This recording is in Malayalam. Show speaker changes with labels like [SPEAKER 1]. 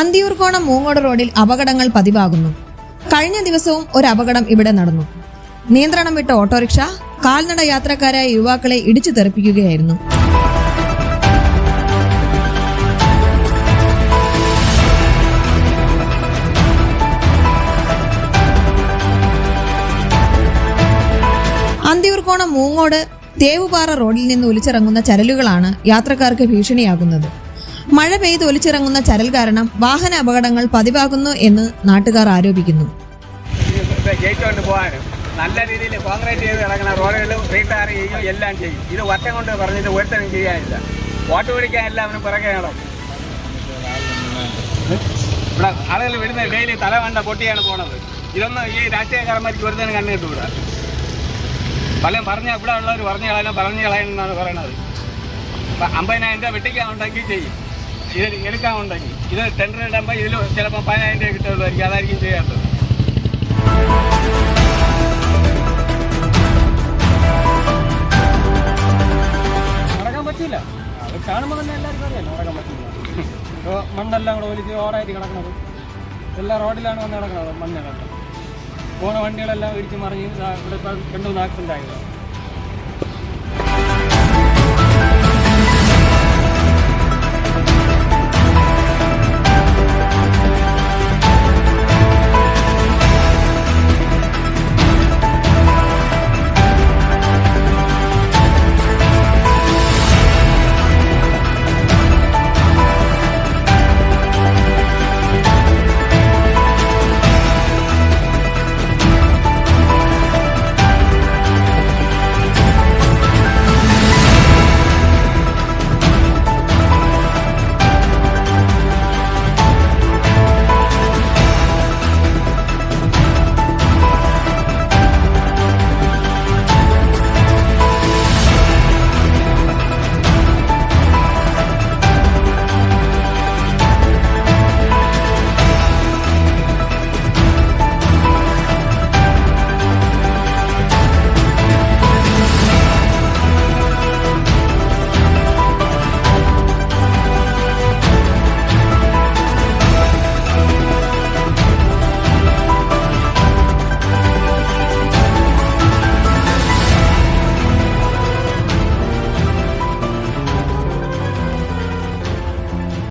[SPEAKER 1] അന്തിയൂർക്കോണം മൂങ്ങോട് റോഡിൽ അപകടങ്ങൾ പതിവാകുന്നു. കഴിഞ്ഞ ദിവസവും ഒരു അപകടം ഇവിടെ നടന്നു. നിയന്ത്രണം വിട്ട ഓട്ടോറിക്ഷ കാൽനട യാത്രക്കാരായ യുവാക്കളെ ഇടിച്ചു തെറിപ്പിക്കുകയായിരുന്നു. അന്തിയൂർക്കോണം മൂങ്ങോട് തേവുപാറ റോഡിൽ നിന്ന് ഒലിച്ചിറങ്ങുന്ന ചരലുകളാണ് യാത്രക്കാർക്ക് ഭീഷണിയാകുന്നത്. മഴ പെയ്ത് ഒലിച്ചിറങ്ങുന്ന ചരൽ കാരണം വാഹന അപകടങ്ങൾ പതിവാകുന്നു എന്ന് നാട്ടുകാർ ആരോപിക്കുന്നു.
[SPEAKER 2] നല്ല രീതിയിൽ കോൺക്രീറ്റ് ചെയ്ത് കിടക്കുന്ന റോഡുകൾ റീടാർ ചെയ്യും, എല്ലാം ചെയ്യും. ഇത് വർഷം കൊണ്ട് പറഞ്ഞിട്ട് ഒരുത്തരം ചെയ്യാനില്ല. വോട്ട് പിടിക്കാൻ എല്ലാവരും പിറകെ നടക്കും. ഇവിടെ ആളുകൾ വിടുന്ന ഡെയിലി തല വേണ്ട പൊട്ടിയാണ് പോണത്. ഇതൊന്നും ഈ രാഷ്ട്രീയക്കാരന്മാർക്ക് ഒരുത്തരം കണ്ണു കിട്ടൂടാ. പലരും പറഞ്ഞാൽ ഇവിടെ ഉള്ളവർ പറഞ്ഞു കളയണമെന്നാണ് പറയണത്. 50,000 രൂപ വെട്ടിക്കാനുണ്ടെങ്കിൽ ചെയ്യും, ഇത് എടുക്കാനുണ്ടെങ്കിൽ. ഇത് ടെൻഡർ ഇടുമ്പോൾ ഇതിൽ ചിലപ്പോൾ 10,000 രൂപ കിട്ടുള്ളൂ. അതായിരിക്കും ചെയ്യാത്തത്.
[SPEAKER 3] നടക്കാൻ പറ്റില്ല. അത് കാണുമ്പോൾ തന്നെ എല്ലാവർക്കും അറിയാം നടക്കാൻ പറ്റില്ല. ഇപ്പോൾ മണ്ണെല്ലാം കൂടെ ഒലിച്ച് ഓറായിട്ട് കിടക്കുന്നത് എല്ലാ റോഡിലാണ് വന്ന് കിടക്കുന്നത്. മണ്ണ് കിടക്കുന്നത് പോകുന്ന വണ്ടികളെല്ലാം ഇടിച്ച് മറിഞ്ഞ് ഇവിടെ ഇപ്പം 2-3 ആക്സിഡൻ്റ് ആയത്.